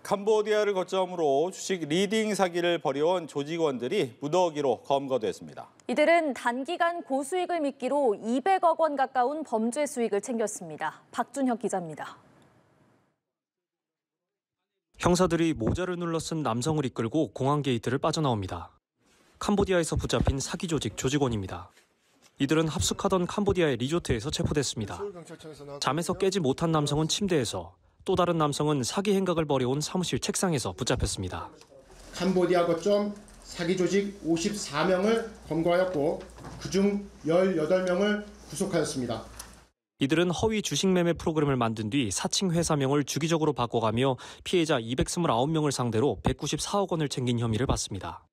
캄보디아를 거점으로 주식 리딩 사기를 벌여온 조직원들이 무더기로 검거됐습니다. 이들은 단기간 고수익을 미끼로 200억 원 가까운 범죄 수익을 챙겼습니다. 박준혁 기자입니다. 형사들이 모자를 눌러 쓴 남성을 이끌고 공항 게이트를 빠져나옵니다. 캄보디아에서 붙잡힌 사기 조직 조직원입니다. 이들은 합숙하던 캄보디아의 리조트에서 체포됐습니다. 잠에서 깨지 못한 남성은 침대에서, 또 다른 남성은 사기 행각을 벌여온 사무실 책상에서 붙잡혔습니다. 캄보디아 거점 사기 조직 54명을 검거하였고 그중 18명을 구속하였습니다. 이들은 허위 주식 매매 프로그램을 만든 뒤 사칭 회사명을 주기적으로 바꿔가며 피해자 229명을 상대로 194억 원을 챙긴 혐의를 받습니다.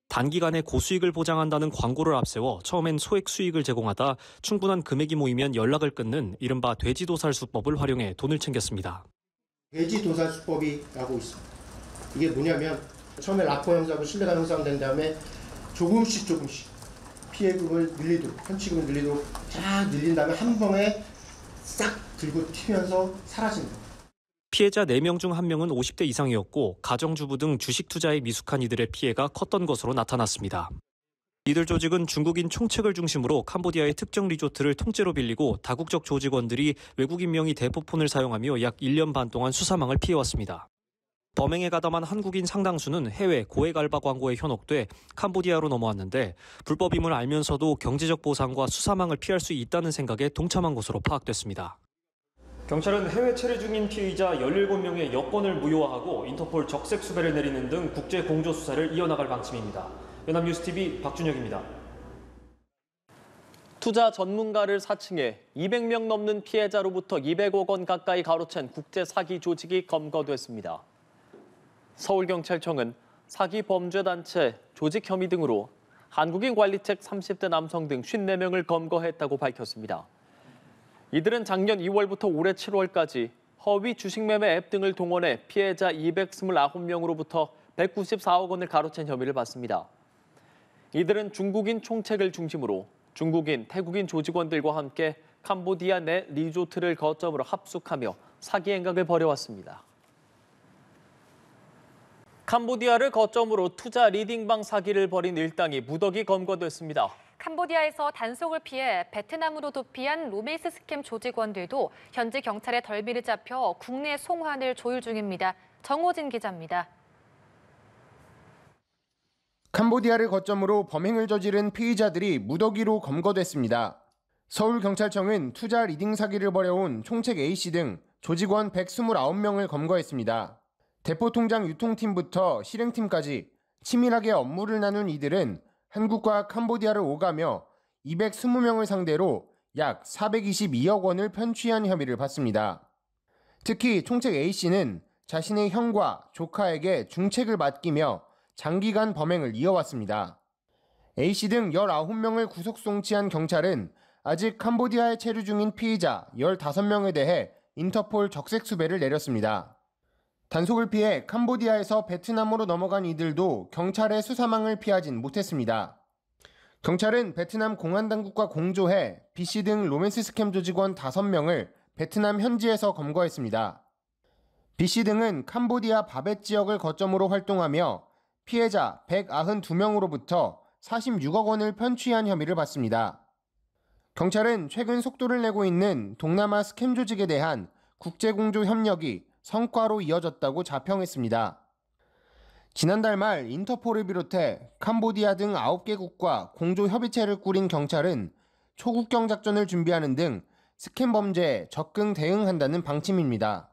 단기간에 고수익을 보장한다는 광고를 앞세워 처음엔 소액 수익을 제공하다 충분한 금액이 모이면 연락을 끊는 이른바 돼지도살수법을 활용해 돈을 챙겼습니다. 돼지도살수법이라고 있습니다. 이게 뭐냐면 처음에 라포 형사하고 신뢰가 형성된 다음에 조금씩 피해금을 늘리도록, 현치금을 늘리도록 쫙 늘린 다음에 한 번에 싹 들고 튀면서 사라집니다. 피해자 4명 중 1명은 50대 이상이었고 가정주부 등 주식 투자에 미숙한 이들의 피해가 컸던 것으로 나타났습니다. 이들 조직은 중국인 총책을 중심으로 캄보디아의 특정 리조트를 통째로 빌리고 다국적 조직원들이 외국인 명의 대포폰을 사용하며 약 1년 반 동안 수사망을 피해왔습니다. 범행에 가담한 한국인 상당수는 해외 고액 알바 광고에 현혹돼 캄보디아로 넘어왔는데 불법임을 알면서도 경제적 보상과 수사망을 피할 수 있다는 생각에 동참한 것으로 파악됐습니다. 경찰은 해외 체류 중인 피의자 17명의 여권을 무효화하고 인터폴 적색 수배를 내리는 등 국제 공조 수사를 이어나갈 방침입니다. 연합뉴스TV 박준혁입니다. 투자 전문가를 사칭해 200명 넘는 피해자로부터 200억 원 가까이 가로챈 국제 사기 조직이 검거됐습니다. 서울경찰청은 사기 범죄단체, 조직 혐의 등으로 한국인 관리책 30대 남성 등 54명을 검거했다고 밝혔습니다. 이들은 작년 2월부터 올해 7월까지 허위 주식 매매 앱 등을 동원해 피해자 229명으로부터 194억 원을 가로챈 혐의를 받습니다. 이들은 중국인 총책을 중심으로 중국인, 태국인 조직원들과 함께 캄보디아 내 리조트를 거점으로 합숙하며 사기 행각을 벌여왔습니다. 캄보디아를 거점으로 투자 리딩방 사기를 벌인 일당이 무더기 검거됐습니다. 캄보디아에서 단속을 피해 베트남으로 도피한 로맨스 스캠 조직원들도 현지 경찰에 덜미를 잡혀 국내 송환을 조율 중입니다. 정호진 기자입니다. 캄보디아를 거점으로 범행을 저지른 피의자들이 무더기로 검거됐습니다. 서울경찰청은 투자 리딩 사기를 벌여온 총책 A씨 등 조직원 129명을 검거했습니다. 대포통장 유통팀부터 실행팀까지 치밀하게 업무를 나눈 이들은 한국과 캄보디아를 오가며 220명을 상대로 약 422억 원을 편취한 혐의를 받습니다. 특히 총책 A씨는 자신의 형과 조카에게 중책을 맡기며 장기간 범행을 이어왔습니다. A씨 등 19명을 구속 송치한 경찰은 아직 캄보디아에 체류 중인 피의자 15명에 대해 인터폴 적색 수배를 내렸습니다. 단속을 피해 캄보디아에서 베트남으로 넘어간 이들도 경찰의 수사망을 피하진 못했습니다. 경찰은 베트남 공안당국과 공조해 B씨 등 로맨스 스캠 조직원 5명을 베트남 현지에서 검거했습니다. B씨 등은 캄보디아 바벳 지역을 거점으로 활동하며 피해자 192명으로부터 46억 원을 편취한 혐의를 받습니다. 경찰은 최근 속도를 내고 있는 동남아 스캠 조직에 대한 국제공조 협력이 성과로 이어졌다고 자평했습니다. 지난달 말 인터폴을 비롯해 캄보디아 등 9개국과 공조 협의체를 꾸린 경찰은 초국경 작전을 준비하는 등 스캠 범죄에 적극 대응한다는 방침입니다.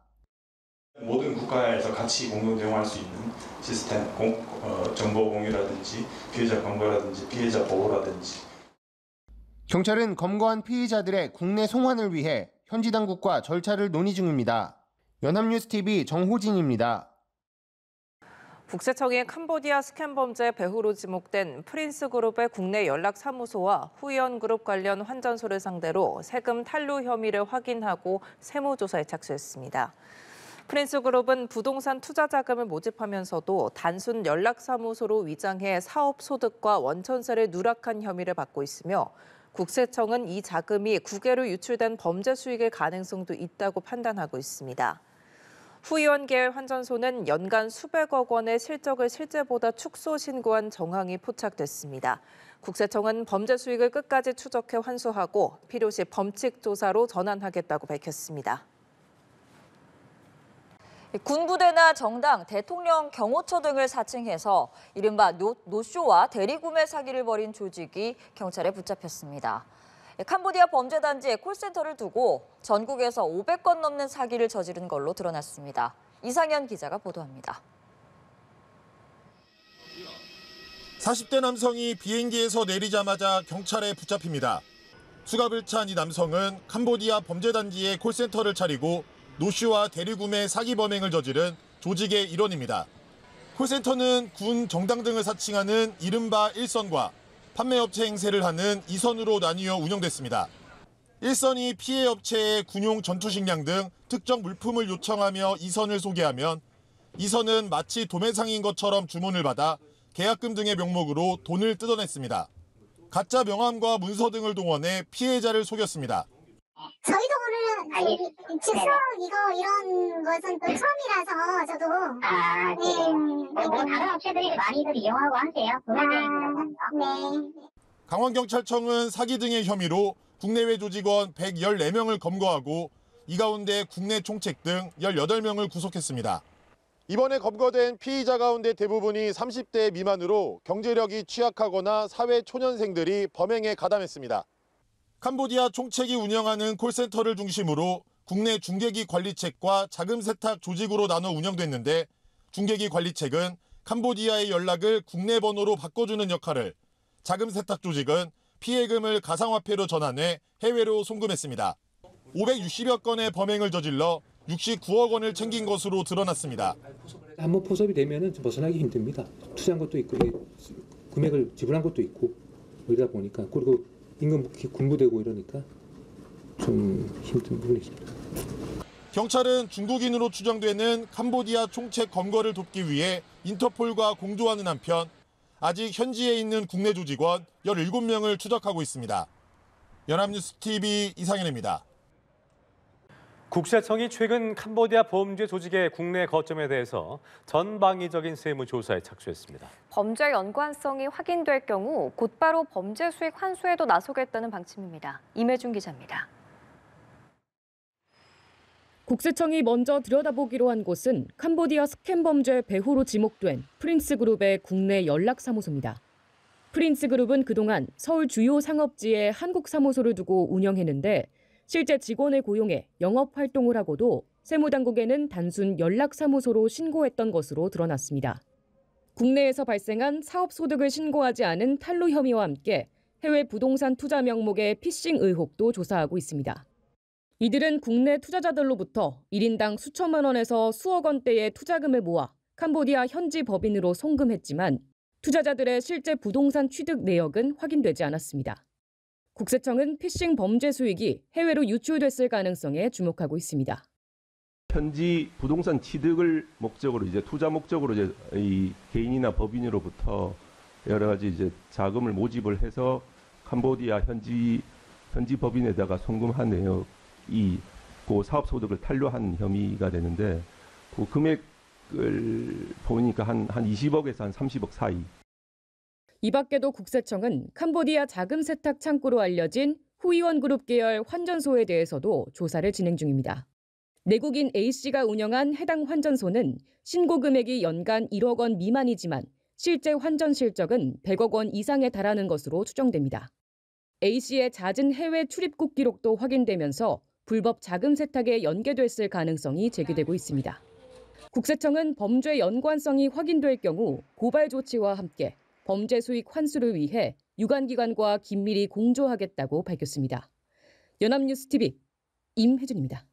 모든 국가에서 같이 공동 대응할 수 있는 시스템, 정보 공유라든지 피해자 검거라든지 피해자 보호라든지. 경찰은 검거한 피의자들의 국내 송환을 위해 현지 당국과 절차를 논의 중입니다. 연합뉴스TV 정호진입니다. 국세청이 캄보디아 스캠 범죄 배후로 지목된 프린스그룹의 국내 연락사무소와 후이언그룹 관련 환전소를 상대로 세금 탈루 혐의를 확인하고 세무조사에 착수했습니다. 프린스그룹은 부동산 투자 자금을 모집하면서도 단순 연락사무소로 위장해 사업 소득과 원천세를 누락한 혐의를 받고 있으며 국세청은 이 자금이 국외로 유출된 범죄 수익의 가능성도 있다고 판단하고 있습니다. 후 의원 계열 환전소는 연간 수백억 원의 실적을 실제보다 축소 신고한 정황이 포착됐습니다. 국세청은 범죄 수익을 끝까지 추적해 환수하고 필요시 범칙 조사로 전환하겠다고 밝혔습니다. 군부대나 정당, 대통령 경호처 등을 사칭해서 이른바 노쇼와 대리구매 사기를 벌인 조직이 경찰에 붙잡혔습니다. 캄보디아 범죄단지의 콜센터를 두고 전국에서 500건 넘는 사기를 저지른 걸로 드러났습니다. 이상현 기자가 보도합니다. 40대 남성이 비행기에서 내리자마자 경찰에 붙잡힙니다. 수갑을 찬 이 남성은 캄보디아 범죄단지의 콜센터를 차리고 노쇼와 대리구매 사기 범행을 저지른 조직의 일원입니다. 콜센터는 군, 정당 등을 사칭하는 이른바 1선과 판매업체 행세를 하는 2선으로 나뉘어 운영됐습니다. 1선이 피해 업체에 군용 전투식량 등 특정 물품을 요청하며 2선을 소개하면 2선은 마치 도매상인 것처럼 주문을 받아 계약금 등의 명목으로 돈을 뜯어냈습니다. 가짜 명함과 문서 등을 동원해 피해자를 속였습니다. 저희도 오늘 즉석 이런 것은 또 처음이라서 저도 다른 업체들이 많이들 이용하고 하세요. 네. 강원경찰청은 사기 등의 혐의로 국내외 조직원 114명을 검거하고 이 가운데 국내 총책 등 18명을 구속했습니다. 이번에 검거된 피의자 가운데 대부분이 30대 미만으로 경제력이 취약하거나 사회 초년생들이 범행에 가담했습니다. 캄보디아 총책이 운영하는 콜센터를 중심으로 국내 중개기 관리책과 자금 세탁 조직으로 나눠 운영됐는데 중개기 관리책은 캄보디아의 연락을 국내 번호로 바꿔주는 역할을, 자금 세탁 조직은 피해금을 가상화폐로 전환해 해외로 송금했습니다. 560여 건의 범행을 저질러 69억 원을 챙긴 것으로 드러났습니다. 한번 포섭이 되면 벗어나기 힘듭니다. 투자한 것도 있고 금액을 지불한 것도 있고 이러다 보니까, 그리고 임금 군부되고 이러니까 좀 힘든 부분이 있습니다. 경찰은 중국인으로 추정되는 캄보디아 총책 검거를 돕기 위해 인터폴과 공조하는 한편 아직 현지에 있는 국내 조직원 17명을 추적하고 있습니다. 연합뉴스TV 이상현입니다. 국세청이 최근 캄보디아 범죄 조직의 국내 거점에 대해서 전방위적인 세무조사에 착수했습니다. 범죄 연관성이 확인될 경우 곧바로 범죄 수익 환수에도 나서겠다는 방침입니다. 임혜준 기자입니다. 국세청이 먼저 들여다보기로 한 곳은 캄보디아 스캠 범죄 배후로 지목된 프린스그룹의 국내 연락사무소입니다. 프린스그룹은 그동안 서울 주요 상업지에 한국 사무소를 두고 운영했는데 실제 직원을 고용해 영업 활동을 하고도 세무당국에는 단순 연락사무소로 신고했던 것으로 드러났습니다. 국내에서 발생한 사업 소득을 신고하지 않은 탈루 혐의와 함께 해외 부동산 투자 명목의 피싱 의혹도 조사하고 있습니다. 이들은 국내 투자자들로부터 1인당 수천만 원에서 수억 원대의 투자금을 모아 캄보디아 현지 법인으로 송금했지만 투자자들의 실제 부동산 취득 내역은 확인되지 않았습니다. 국세청은 피싱 범죄 수익이 해외로 유출됐을 가능성에 주목하고 있습니다. 현지 부동산 취득을 목적으로 투자 목적으로 이 개인이나 법인으로부터 여러 가지 자금을 모집을 해서 캄보디아 현지 법인에다가 송금한 내역이 그 사업 소득을 탈루한 혐의가 되는데 그 금액을 보니까 한 20억에서 한 30억 사이. 이 밖에도 국세청은 캄보디아 자금 세탁 창구로 알려진 후이원 그룹 계열 환전소에 대해서도 조사를 진행 중입니다. 내국인 A씨가 운영한 해당 환전소는 신고 금액이 연간 1억 원 미만이지만 실제 환전 실적은 100억 원 이상에 달하는 것으로 추정됩니다. A씨의 잦은 해외 출입국 기록도 확인되면서 불법 자금 세탁에 연계됐을 가능성이 제기되고 있습니다. 국세청은 범죄 연관성이 확인될 경우 고발 조치와 함께 범죄 수익 환수를 위해 유관기관과 긴밀히 공조하겠다고 밝혔습니다. 연합뉴스TV 임혜준입니다.